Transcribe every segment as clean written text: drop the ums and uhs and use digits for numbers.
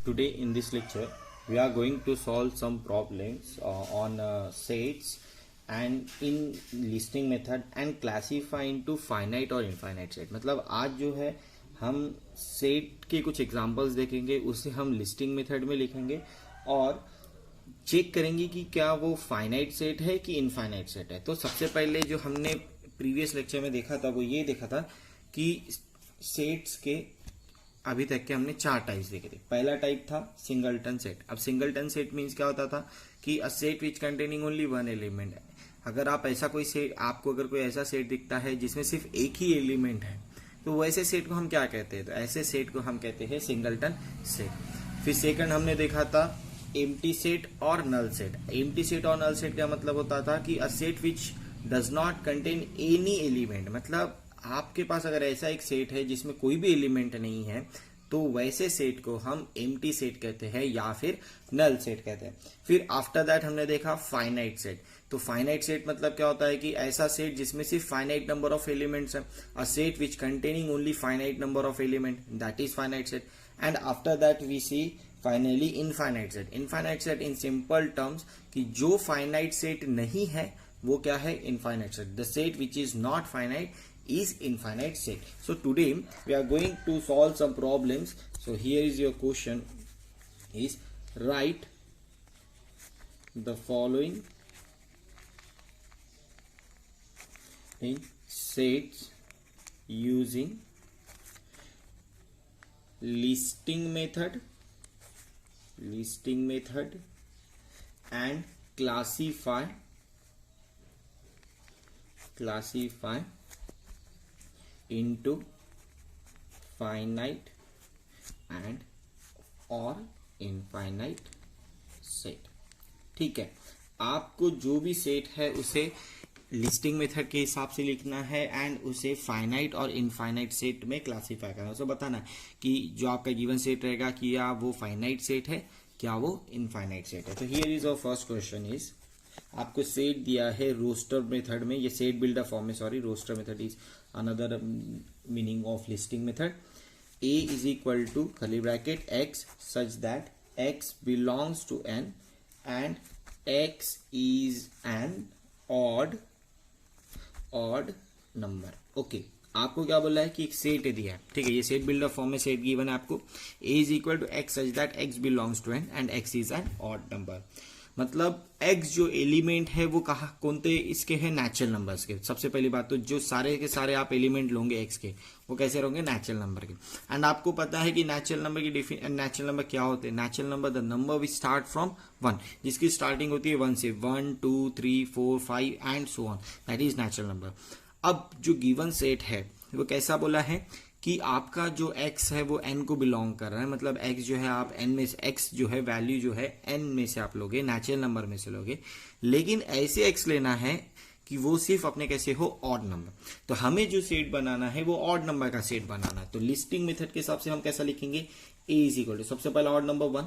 Today in this lecture we are going to solve some problems on sets and in listing method and classify into finite और infinite set. मतलब आज जो है हम set के कुछ एग्जांपल्स देखेंगे, उसे हम लिस्टिंग मेथड में लिखेंगे और चेक करेंगे कि क्या वो फाइनाइट सेट है कि इनफाइनाइट सेट है. तो सबसे पहले जो हमने प्रीवियस लेक्चर में देखा था वो ये देखा था कि सेट्स के अभी तक के हमने चार टाइप्स देखे थे. पहला टाइप था सिंगलटन सेट. अब सिंगलटन सेट मीन्स क्या होता था कि अ set which containing only one element. अगर आप ऐसा कोई सेट, आपको अगर कोई ऐसा सेट दिखता है जिसमें सिर्फ एक ही एलिमेंट है तो वैसे सेट को हम क्या कहते हैं? तो ऐसे सेट को हम कहते हैं सिंगलटन सेट. फिर सेकंड हमने देखा था एम्प्टी सेट और नल सेट. एम्प्टी सेट और नल सेट का मतलब होता था कि अ set which does not contain any element. मतलब आपके पास अगर ऐसा एक सेट है जिसमें कोई भी एलिमेंट नहीं है तो वैसे सेट को हम एम्प्टी सेट कहते हैं या फिर नल सेट कहते हैं. फिर आफ्टर दैट हमने देखा फाइनाइट सेट. तो फाइनाइट सेट मतलब क्या होता है कि ऐसा सेट जिसमें सिर्फ फाइनाइट नंबर ऑफ एलिमेंट्स है. A set which containing only finite number of element, that is finite set. And after that we see finally infinite set. Infinite set in simple terms कि जो finite set नहीं है वो क्या है? Infinite set. The set which is not finite is infinite set. So today we are going to solve some problems. So here is your question is write the following in sets using listing method and classify into finite and or infinite set. ठीक है, आपको जो भी set है उसे listing method के हिसाब से लिखना है एंड उसे फाइनाइट और इनफाइनाइट सेट में क्लासीफाई करना है. उसे बताना कि जो आपका गिवन सेट रहेगा कि या वो फाइनाइट सेट है क्या वो इनफाइनाइट सेट है. तो here is our first question is, आपको सेट दिया है रोस्टर मेथड में, ये सेट बिल्डर फॉर्म में, sorry roster method is another meaning of listing method. A is equal to curly bracket x such that x belongs to n and x is an odd number. Okay, आपको क्या बोला है कि एक set दिया है. ठीक है, ये सेट बिल्डर फॉर्म में सेट गिवन है आपको. A is equal to x such that x belongs to n and x is an odd number. मतलब x जो एलिमेंट है वो कहा कौनते इसके हैं? नेचुरल नंबर्स के. सबसे पहली बात तो जो सारे के सारे आप एलिमेंट लोगे x के वो कैसे होंगे? नेचुरल नंबर के. एंड आपको पता है कि नेचुरल नंबर की नेचुरल नंबर क्या होते हैं? Natural number the number which start from 1, जिसकी स्टार्टिंग होती है 1 से. 1 2 3 4 5 and so on, that is natural number. अब जो गिवन सेट है वो कैसा बोला है कि आपका जो x है वो n को बिलोंग कर रहा है. मतलब x जो है आप n में से, x जो है वैल्यू जो है n में से आप लोगे, नेचुरल नंबर में से लोगे, लेकिन ऐसे x लेना है कि वो सिर्फ अपने कैसे हो? Odd number. तो हमें जो सेट बनाना है वो ऑड नंबर का सेट बनाना है. तो लिस्टिंग मेथड के हिसाब से हम कैसा लिखेंगे? a इज इक्वल टू सबसे पहला ऑड नंबर 1,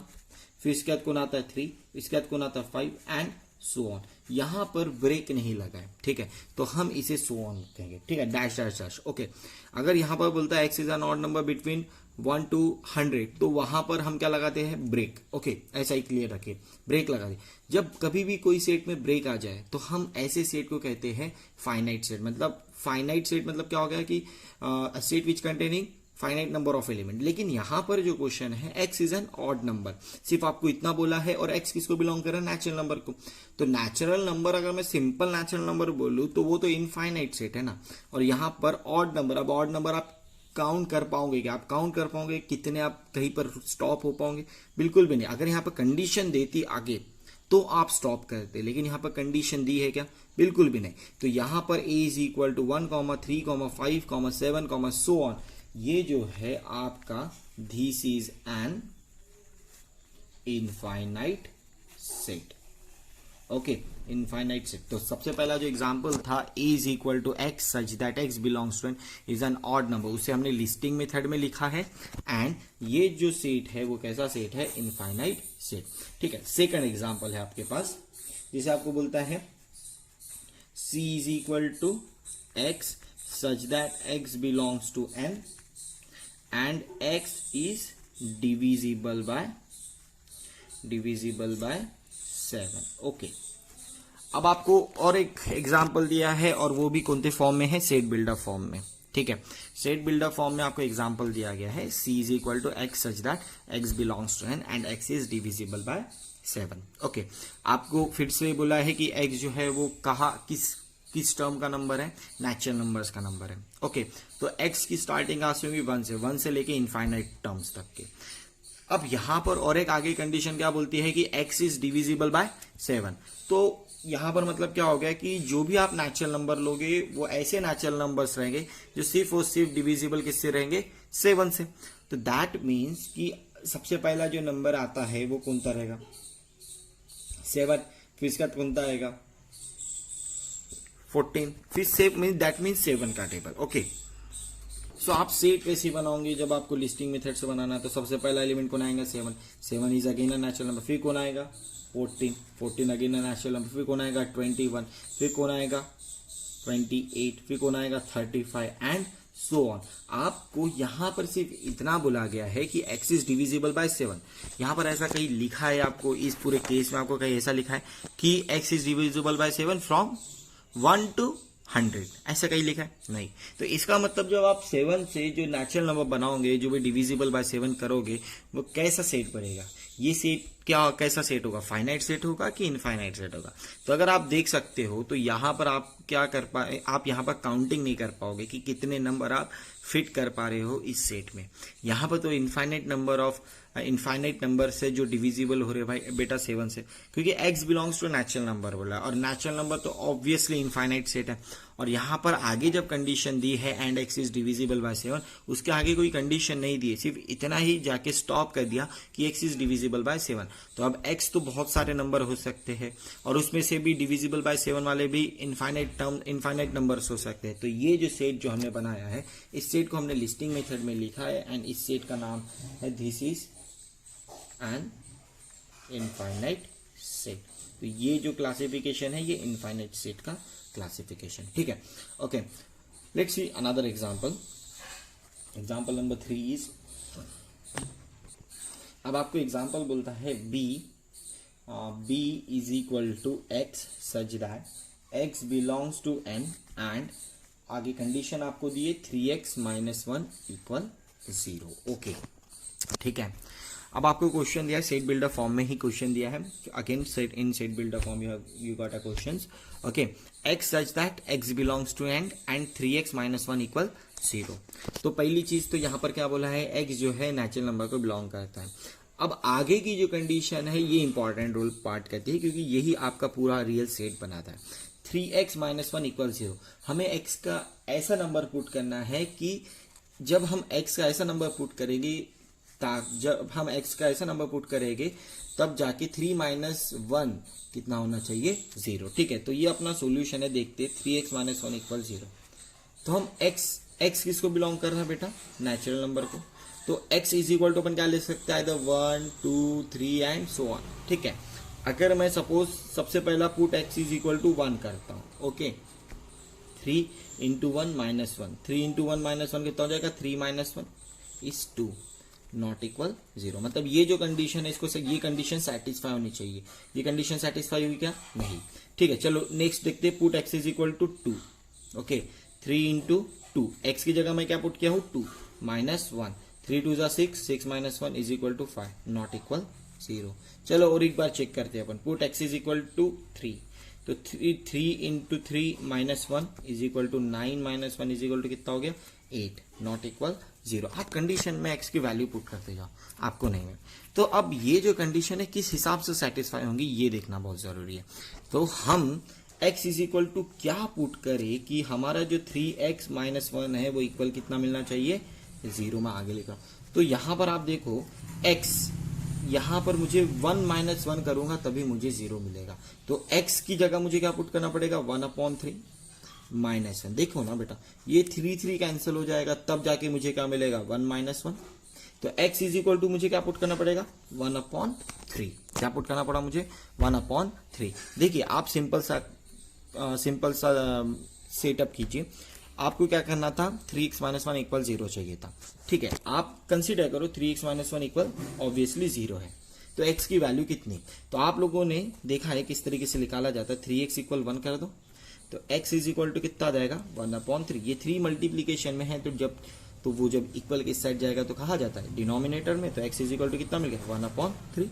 फिर इसके बाद कौन आता है 3, इसके बाद कौन आता है 5 एंड सो ऑन. यहां पर ब्रेक नहीं लगा है. ठीक है, तो हम इसे सो ऑन कहेंगे. ठीक है, डैश डैश डैश. ओके, अगर यहां पर बोलता है x is an odd number between 1 to 100 तो वहां पर हम क्या लगाते हैं? ब्रेक. ओके, ऐसा ही क्लियर रखिए, ब्रेक लगा दे. जब कभी भी कोई सेट में ब्रेक आ जाए तो हम ऐसे सेट को कहते हैं फाइनाइट सेट. मतलब फाइनाइट सेट मतलब क्या हो गया कि set which containing finite number of element. लेकिन यहां पर जो क्वेश्चन है x is an odd number, सिर्फ आपको इतना बोला है और x किसको बिलोंग कर रहा है? नेचुरल नंबर को. तो नेचुरल नंबर अगर मैं सिंपल नेचुरल नंबर बोलूं तो वो तो इनफाइनाइट सेट है ना. और यहां पर ऑड नंबर, अब ऑड नंबर आप काउंट कर पाओगे क्या? आप काउंट कर पाओगे कितने? आप कहीं पर स्टॉप हो पाओगे? बिल्कुल भी नहीं. अगर यहाँ पर कंडीशन देती आगे तो आप स्टॉप करते, लेकिन यहां पर कंडीशन दी है क्या? बिल्कुल भी नहीं. तो यहां पर a is equal to 1, 3, 5, 7, so on. ये जो है आपका this is an infinite set. Okay, infinite set. तो सबसे पहला जो एग्जांपल था a is equal to x such that x belongs to n is an odd number, उसे हमने लिस्टिंग मेथड में लिखा है. एंड ये जो सेट है वो कैसा सेट है? Infinite set. ठीक है, सेकंड एग्जांपल है आपके पास, जिसे आपको बोलता है c is equal to x such that x belongs to n and x is divisible by divisible by 7। Okay, अब आपको और एक एग्जाम्पल दिया है और वो भी कौन से फॉर्म में है, सेट बिल्डर फॉर्म में। ठीक है, सेट बिल्डर फॉर्म में आपको एग्जाम्पल दिया गया है c is equal to x such that x belongs to n and x is divisible by 7। Okay, आपको फिर से बोला है कि x जो है वो कहा किस टर्म का नंबर है, नेचुरल नंबर्स का नंबर है। ओके, तो x की स्टार्टिंग कहां से होगी, 1 से लेके इनफाइनाइट टर्म्स तक के। अब यहां पर और एक आगे कंडीशन क्या बोलती है कि x इज डिविजिबल बाय 7। तो यहां पर मतलब क्या हो गया कि जो भी आप नेचुरल नंबर लोगे वो ऐसे नेचुरल नंबर्स रहेंगे जो सिर्फ और सिर्फ डिविजिबल किससे रहेंगे, 7 से। तो दैट मीन्स कि सबसे पहला जो नंबर आता है वो कौन सा रहेगा, 7। फिर इसका कौन सा आएगा, 14। फिर दैट मीन्स 7 का टेबल। ओके, सो आप सेट कैसे बनाओगे, जब आपको लिस्टिंग मेथड से बनाना है तो सबसे पहला एलिमेंट कौन आएगा, 7 is again a natural number. फिर कौन आएगा, 14 अगेन अ नेचुरल नंबर। फिर कौन आएगा, 21। फिर कौन आएगा, 28। फिर कौन आएगा, 35 एंड सो ऑन। आपको यहां पर सिर्फ इतना बोला गया है कि x इज डिविजिबल बाय 7। यहां पर ऐसा कहीं लिखा है आपको, इस पूरे केस में आपको कहीं ऐसा लिखा है कि x is divisible by 7 from 1 to 100, ऐसा कहीं लिखा है नहीं। तो इसका मतलब जब आप 7 से जो नेचुरल नंबर बनाओगे, जो भी डिविजिबल बाय 7 करोगे, वो कैसा सेट बनेगा, ये सेट कैसा सेट होगा, फाइनाइट सेट होगा कि इनफाइनाइट सेट होगा। तो अगर आप देख सकते हो तो यहां पर आप क्या कर पाए, आप यहां पर काउंटिंग नहीं कर पाओगे कि कितने नंबर आप फिट कर पा रहे हो इस सेट में। यहां पर तो इनफाइनाइट नंबर से जो डिविजिबल हो रहे भाई बेटा 7 से, क्योंकि x belongs to natural number बोला, और नेचुरल नंबर तो ऑब्वियसली इनफाइनाइट सेट है। और यहां पर आगे जब कंडीशन दी है and x is divisible by 7, उसके आगे कोई कंडीशन नहीं दी है, सिर्फ इतना ही जाके स्टॉप कर दिया कि x इज डिविजिबल बाय 7। तो अब x तो बहुत सारे नंबर हो सकते हैं और उसमें से भी डिविजिबल बाय 7 वाले भी इनफाइनाइट नंबर्स हो सकते हैं। तो ये जो सेट जो हमने बनाया है, इस सेट को हमने लिस्टिंग मेथड में लिखा है एंड इस सेट का नाम है this is an infinite set. तो ये जो क्लासिफिकेशन है ये इनफाइनाइट सेट का क्लासिफिकेशन। ठीक है, okay, let's see another example. Example number 3 is, अब आपको एग्जांपल बोलता है b is equal to x such that x belongs to n and आगे कंडीशन आपको दी है 3x - 1 इक्वल 0। ओके, ठीक है। अब आपको क्वेश्चन दिया है, सेट बिल्डर फॉर्म में ही क्वेश्चन दिया है। Again set builder form you got a question. Okay, x such that x belongs to n and 3x - 1 equal 0। तो पहली चीज तो यहाँ पर क्या बोला है, x जो है नेचुरल नंबर को बिलोंग करता है। अब आगे की जो कंडीशन है ये इंपॉर्टेंट रोल पार्ट करती है, क्योंकि यही आपका पूरा रियल सेट बनाता है। 3x - 1 इक्वल 0, हमें x का ऐसा नंबर पुट करना है कि जब हम x का ऐसा नंबर पुट करेंगे तब जाके 3 - 1 कितना होना चाहिए, 0। ठीक है, तो ये अपना सॉल्यूशन है, देखते 3x - 1 इक्वल 0। तो हम x किसको बिलोंग कर रहा है बेटा, नेचुरल नंबर को। तो x इज इक्वल टू अपन क्या ले सकते हैं, 1 2 3 एंड सो ऑन। ठीक है, अगर मैं सपोज सबसे पहला put x is equal to 1 करता हूं, ओके, 3 × 1 - 1, 3 × 1 - 1 कितना हो जाएगा, 3 - 1 इज 2 नॉट इक्वल 0। मतलब ये जो कंडीशन है इसको ये कंडीशन सेटिस्फाई होनी चाहिए। ये कंडीशन सेटिस्फाई हुई क्या, नहीं। ठीक है, चलो नेक्स्ट देखते हैं, put x is equal to 2। Okay, 3 × 2, x की जगह मैं क्या पुट किया हूं, 2 - 1, 3 2 = 6, 6 - 1 is equal to 5 not equal 0। चलो और एक बार चेक करते हैं अपन, put x is equal to 3, तो 3 × 3 - 1 is equal to 9 - 1 is equal to कितना हो गया, 8 नॉट इक्वल 0। आप कंडीशन में x की वैल्यू पुट करते जाओ, आपको नहीं है। तो अब ये जो कंडीशन है किस हिसाब से सेटिस्फाई होंगी ये देखना बहुत जरूरी है। तो हम x इज इक्वल टू क्या पुट करें कि हमारा जो 3x - 1 है वो इक्वल कितना मिलना चाहिए, 0। में आगे लिखा, तो यहां पर आप देखो x, यहां पर मुझे 1 - 1 करूंगा तभी मुझे 0 मिलेगा। तो x की जगह मुझे क्या पुट करना पड़ेगा, 1/3 -1। देखो ना बेटा, ये 3 कैंसिल हो जाएगा, तब जाके मुझे क्या मिलेगा, 1 - 1। तो x इज इक्वल टू मुझे क्या पुट करना पड़ेगा, 1/3। क्या पुट करना पड़ा मुझे, 1/3। देखिए आप सिंपल सा सेटअप कीजिए। आपको क्या करना था, 3x - 1 इक्वल 0 चाहिए था। ठीक है, आप कंसिडर करो 3x - 1 इक्वल ऑब्वियसली 0 है। तो x की वैल्यू कितनी। तो आप लोगों ने देखा है किस तरीके से निकाला जाता है, 3x इक्वल 1 कर दो तो x इज इक्वल टू कितना जाएगा 1/3। ये 3 मल्टीप्लीकेशन में है तो वो जब इक्वल के साइड जाएगा तो कहा जाता है डिनोमिनेटर में, तो x इज इक्वल टू कितना मिल गया 1/3।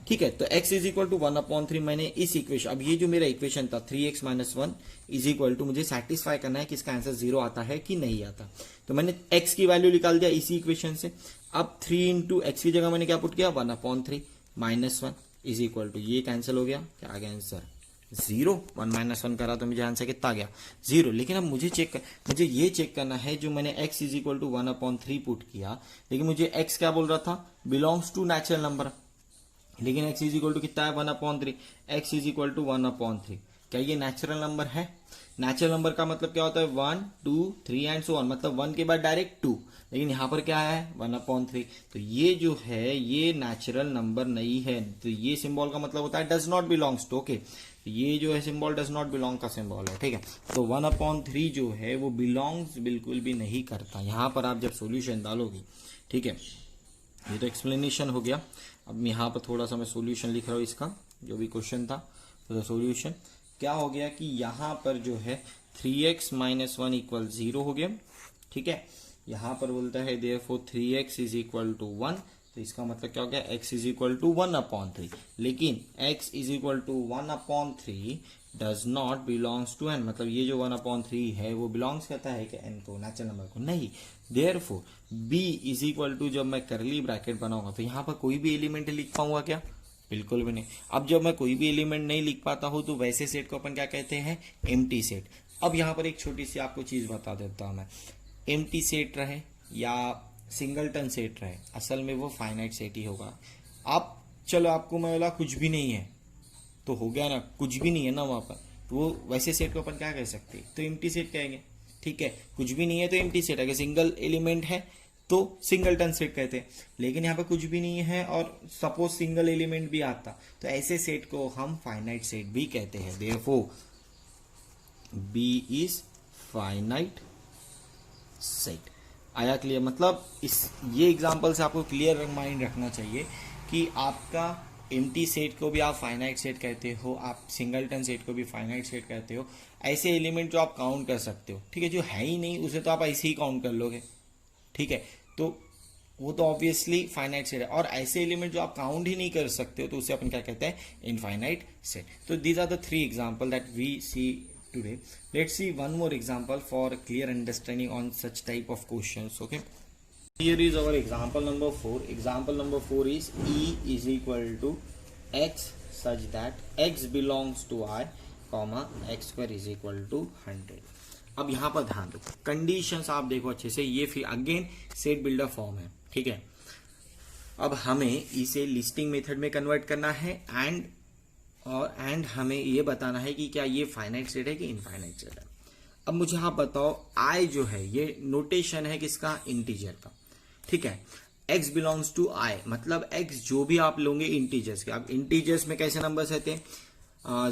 ठीक है, तो x इज इक्वल टू 1/3 मैंने इस इक्वेशन, अब ये जो मेरा इक्वेशन था 3x - 1 इज इक्वल टू, मुझे सेटिस्फाई करना है कि इसका आंसर 0 आता है कि नहीं आता। तो मैंने x की वैल्यू निकाल दिया इसी इक्वेशन से। अब 3 इंटू एक्स की जगह मैंने क्या पुट किया 1/3 -1 इज इक्वल टू, ये कैंसिल हो गया, क्या आ गया आंसर 0। 1 - 1 करा तो मुझे आंसर कितना आ गया 0। लेकिन अब मुझे ये चेक करना है, जो मैंने x is equal to 1/3 put किया, लेकिन मुझे x क्या बोल रहा था, बिलोंग्स टू नेचुरल नंबर, लेकिन x इज इक्वल टू कितना है 1/3, x इज इक्वल टू 1/3। क्या ये नेचुरल नंबर है? नेचुरल नंबर का मतलब क्या होता है 1 2 3 एंड सो ऑन, मतलब 1 के बाद डायरेक्ट 2, लेकिन यहाँ पर क्या है 1/3। तो ये जो है ये नेचुरल नंबर नहीं है, तो ये सिंबल का मतलब होता है does not belongs to. Okay, ये जो है सिंबल डज नॉट बिलोंग का सिंबल है, ठीक है। तो 1/3 जो है वो बिलोंग्स बिल्कुल भी नहीं करता। यहाँ पर आप जब सॉल्यूशन डालोगे, ठीक है, ये तो एक्सप्लेनेशन हो गया। अब यहाँ पर थोड़ा सा मैं सॉल्यूशन लिख रहा हूँ इसका, जो भी क्वेश्चन था। तो सॉल्यूशन क्या हो गया कि यहाँ पर जो है 3x - 1 इक्वल 0 हो गया, ठीक है। यहाँ पर बोलता है therefore 3x is equal to 1, तो इसका मतलब क्या हो गया x इज इक्वल टू 1/3, लेकिन x is equal to 1/3 does not belongs to n, मतलब ये जो 1/3 है वो बिलोंग्स करता है कि n को, नेचुरल नंबर को नहीं। Therefore b is equal to, जब मैं करली ब्रैकेट बनाऊंगा तो यहाँ पर कोई भी एलिमेंट लिख पाऊंगा क्या, बिल्कुल भी नहीं। अब जब मैं कोई भी एलिमेंट नहीं लिख पाता हूं तो वैसे सेट को अपन क्या कहते हैं एम्प्टी सेट। अब यहाँ पर एक छोटी सी आपको चीज बता देता हूं मैं, एम्प्टी सेट रहे या सिंगलटन सेट रहे, असल में वो फाइनाइट सेट ही होगा। आप चलो आपको मैं बोला कुछ भी नहीं है तो हो गया ना, कुछ भी नहीं है ना वहां पर, तो वो वैसे सेट को अपन क्या कह सकते हैं, तो एम्प्टी सेट कहेंगे, ठीक है। कुछ भी नहीं है तो एम्प्टी सेट, अगर सिंगल एलिमेंट है तो सिंगलटन सेट कहते हैं, लेकिन यहाँ पे कुछ भी नहीं है और सपोज सिंगल एलिमेंट भी आता तो ऐसे सेट को हम फाइनाइट सेट भी कहते हैं। Therefore B is finite set. आया क्लियर? मतलब ये एग्जांपल से आपको क्लियर माइंड रखना चाहिए कि आपका एम्प्टी सेट को भी आप फाइनाइट सेट कहते हो, आप सिंगलटन सेट को भी फाइनाइट सेट कहते हो। ऐसे एलिमेंट जो आप काउंट कर सकते हो, ठीक है, जो है ही नहीं उसे तो आप ऐसे ही काउंट कर लोगे, ठीक है, तो वो तो ऑब्वियसली फाइनाइट सेट है। और ऐसे एलिमेंट जो आप काउंट ही नहीं कर सकते हो तो उसे अपन क्या कहते हैं इनफाइनाइट सेट। तो these are the 3 example that we see today. Let's see one more example for clear understanding on such type of questions. Okay, here is our example number 4. Example number 4 is E is equal to x such that x belongs to I, comma x square is equal to 100. अब यहाँ पर ध्यान दो, conditions आप देखो अच्छे से, ये फिर अगेन सेट बिल्डर फॉर्म है, ठीक है। अब हमें इसे लिस्टिंग मेथड में कन्वर्ट करना है एंड हमें ये बताना है कि क्या ये फाइनाइट सेट है कि इनफाइनाइट सेट है। अब मुझे आप बताओ, आई जो है ये नोटेशन है किसका, इंटीजर का, ठीक है। x बिलोंग्स टू आई, मतलब x जो भी आप लोगे इंटीजर्स के, अब इंटीजर्स में कैसे नंबर्स रहते हैं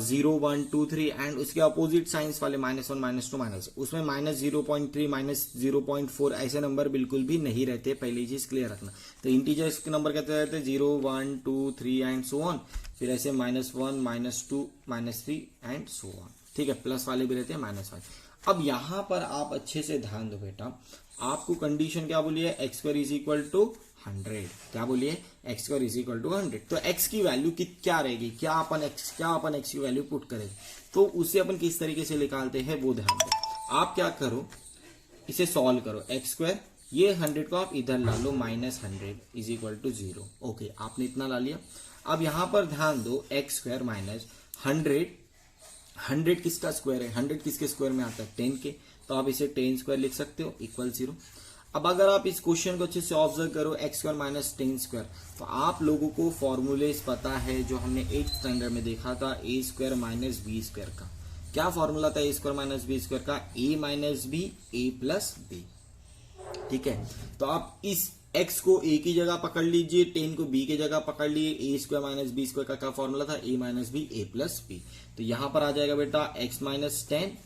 0 1 2 3 एंड उसके अपोजिट साइंस वाले -1 -2 उसमें -0.3 -0.4 ऐसे नंबर बिल्कुल भी नहीं रहते, पहली चीज क्लियर रखना। तो इंटीजर्स के नंबर कहते रहते हैं 0 1 2 3 एंड सो ऑन, फिर ऐसे -1 -2 -3 एंड सो ऑन, ठीक है। प्लस वाले भी रहते हैं -1। अब यहां पर आप अच्छे से ध्यान दो बेटा, आपको कंडीशन क्या बोली है, x square is equal to 100, क्या बोलिए x square is equal to 100। तो x की वैल्यू क्या रहेगी, क्या अपन x की वैल्यू पुट करें, तो उसे अपन किस तरीके से निकालते हैं वो ध्यान दो। आप क्या करो, इसे सॉल्व करो, x स्क्वायर ये 100 को आप इधर ला लो, -100 इज इक्वल टू 0। ओके, आपने इतना ला लिया। अब यहां पर ध्यान दो, x स्क्वायर माइनस 100 किसका स्क्वायर है, 100 किसके स्क्वायर में आता है 10 के, तो आप इसे 10 स्क्वायर लिख सकते हो इक्वल 0। अब अगर आप इस क्वेश्चन को अच्छे से ऑब्जर्व करो, x स्क्वायर माइनस 10 स्क्वायर, तो आप लोगों को फॉर्मूलेस पता है जो हमने 8th स्टैंडर्ड में देखा था, a square minus b square का। क्या फॉर्मूला था a square minus b square का, a minus b a plus b, ठीक है। तो आप इस x को a की जगह पकड़ लीजिए, 10 को b की जगह पकड़ लीजिए, a square minus b square का क्या फॉर्मूला था, a minus b a plus b. तो यहां पर आ जाएगा बेटा x माइनस 10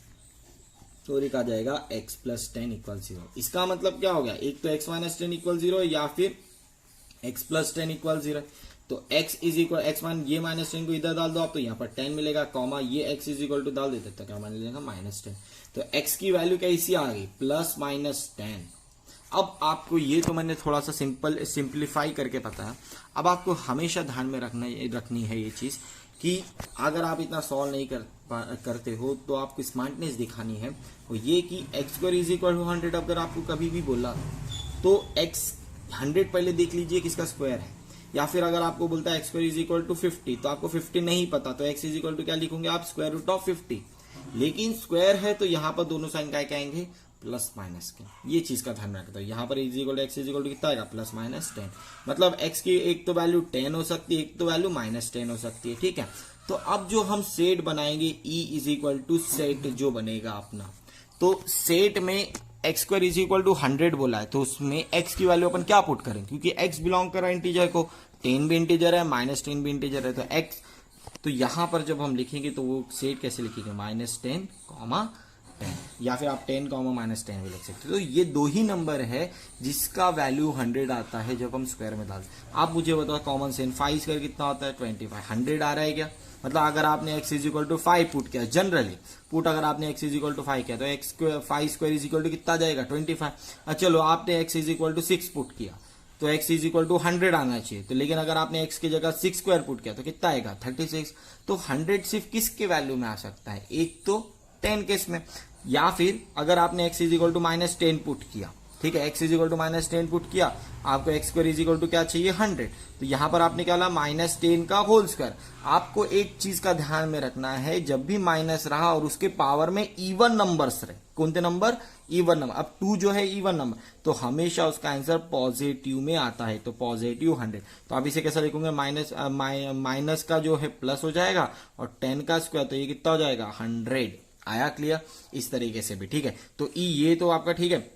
और एक आ जाएगा x प्लस 10 इक्वल 0। इसका मतलब क्या हो गया, एक तो x माइनस 10 इक्वल 0 या फिर x प्लस 10 इक्वल 0, तो x इज इक्वल x मान ये -10 को इधर डाल दो आप, तो यहाँ पर 10 मिलेगा, कॉमा ये x इज इक्वल टू डाल देते तो क्या मान लेगा -10, तो x की वैल्यू कैसी आ गई +-10। अब आपको ये तो मैंने थोड़ा सा सिंप्लीफाई करके पता है, अब आपको हमेशा ध्यान में रखनी है ये चीज कि अगर आप इतना सॉल्व नहीं करते हो तो आपको स्मार्टनेस दिखानी है, वो ये कि x² इज इक्वल टू 100। अगर आपको कभी भी बोला तो x 100 पहले देख लीजिए किसका स्क्वायर है, या फिर अगर आपको बोलता है x² इज इक्वल टू 50 तो आपको 50 नहीं पता, तो x इज इक्वल टू क्या लिखोगे आप, √50। लेकिन स्क्वायर है तो यहाँ पर दोनों साइन क्या आएंगे, प्लस माइनस के। ये चीज का ध्यान रखता है, यहाँ पर is equal to x is equal to कितना आएगा, +-10। मतलब x की एक तो वैल्यू 10 हो सकती है, एक तो वैल्यू -10 हो सकती है, ठीक है। तो अब जो हम सेट बनाएंगे E is equal to set जो बनेगा अपना, तो सेट में x² इज इक्वल टू 100 बोला है, तो उसमें x की वैल्यू अपन क्या पुट करें, क्योंकि x बिलोंग कर रहा है इंटीजर को, 10 भी इंटीजर है, -10 भी इंटीजर है, तो x, तो यहां पर जब हम लिखेंगे तो वो सेट कैसे लिखेंगे, -10, 10, या फिर आप 10, -10 भी लिख सकते हो। तो ये दो ही नंबर है जिसका वैल्यू 100 आता है जब हम स्क्वायर में डालते हैं। आप मुझे बताओ कॉमन सेंस, 5 स्क्वायर कितना होता है 25, 100 आ रहा है क्या, मतलब अगर आपने x is equal to 5 put किया, जनरली पुट अगर आपने x इज इक्वल टू 5 किया तो x² 5 square is equal to कितना जाएगा 25। चलो आपने x is equal to 6 put किया तो x इज इक्वल टू 100 आना चाहिए, तो लेकिन अगर आपने x की जगह 6 स्क्वायर पुट किया तो कितना आएगा 36। तो 100 सिर्फ किसके वैल्यू में आ सकता है, एक तो 10 केस में, या फिर अगर आपने x is equal to -10 put किया, ठीक है, x is equal to -10 put किया, आपको x² इज इक्वल टू क्या चाहिए 100, तो यहां पर आपने क्या बोला -10 का होल स्क्वायर। आपको एक चीज का ध्यान में रखना है, जब भी माइनस रहा और उसके पावर में इवन नंबर्स रहे, कौन से नंबर, इवन नंबर। अब 2 जो है इवन नंबर, तो हमेशा उसका आंसर पॉजिटिव में आता है, तो पॉजिटिव 100। तो आप इसे कैसा लिखोगे, माइनस का जो है प्लस हो जाएगा और 10 का स्क्वायर, तो ये कितना हो जाएगा 100। आया क्लियर, इस तरीके से भी, ठीक है। तो ये तो आपका ठीक है,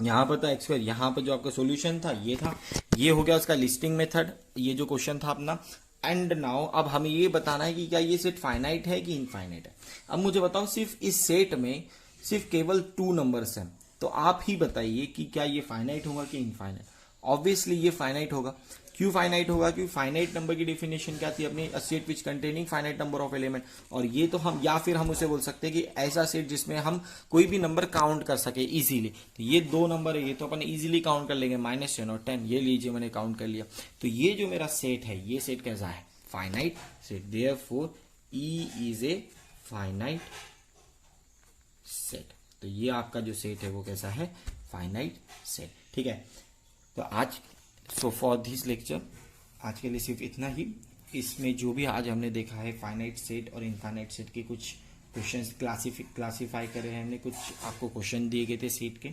यहां पर था x², यहां पर जो आपका सॉल्यूशन था ये था, ये हो गया उसका लिस्टिंग मेथड, ये जो क्वेश्चन था अपना। एंड नाउ अब हमें ये बताना है कि क्या ये सेट फाइनाइट है कि इनफाइनाइट है। अब मुझे बताओ सिर्फ इस सेट में सिर्फ केवल 2 नंबर्स हैं, तो आप ही बताइए कि क्या ये फाइनाइट होगा कि इनफाइनाइट। ऑब्वियसली ये फाइनाइट होगा। क्यों फाइनाइट होगा, क्योंकि फाइनाइट नंबर की डेफिनेशन क्या थी अपनी, अ set which containing finite number of element. और ये तो हम, या फिर हम उसे बोल सकते हैं कि ऐसा सेट जिसमें हम कोई भी नंबर काउंट कर सके इजीली। तो ये 2 नंबर है, ये तो अपन इजीली काउंट कर लेंगे, -10 और 10, ये लीजिए मैंने काउंट कर लिया। तो ये जो मेरा सेट है, ये सेट कैसा है, finite set. Therefore E is a finite set. तो ये आपका जो सेट है वो कैसा है, फाइनाइट सेट, ठीक है। तो आज सो फॉर दिस लेक्चर, आज के लिए सिर्फ इतना ही। इसमें जो भी आज हमने देखा है फाइनाइट सेट और इनफाइनाइट सेट के कुछ क्वेश्चंस क्लासिफाई करे हैं हमने, कुछ आपको क्वेश्चन दिए गए थे सेट के,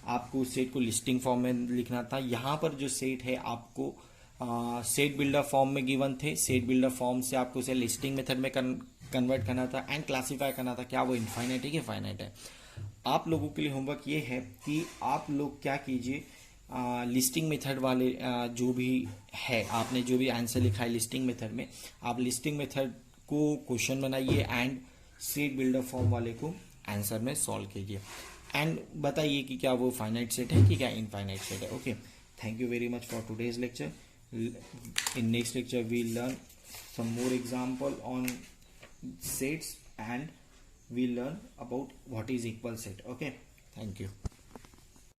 आपको उस सेट को लिस्टिंग फॉर्म में लिखना था। यहाँ पर जो सेट है आपको सेट बिल्डर फॉर्म में गिवन थे, सेट बिल्डर फॉर्म से आपको उसे लिस्टिंग मेथड में कन्वर्ट करना था एंड क्लासीफाई करना था, क्या वो इनफाइनाइट है कि फाइनाइट है। आप लोगों के लिए होमवर्क ये है कि आप लोग क्या कीजिए, लिस्टिंग मेथड वाले जो भी है, आपने जो भी आंसर लिखा है लिस्टिंग मेथड में, आप लिस्टिंग मेथड को क्वेश्चन बनाइए एंड सेट बिल्डर फॉर्म वाले को आंसर में सॉल्व कीजिए एंड बताइए कि क्या वो फाइनाइट सेट है कि क्या इनफाइनाइट सेट है। Okay, thank you very much for today's lecture. In next lecture we learn some more example on sets and we learn about what is equal set. Okay, thank you.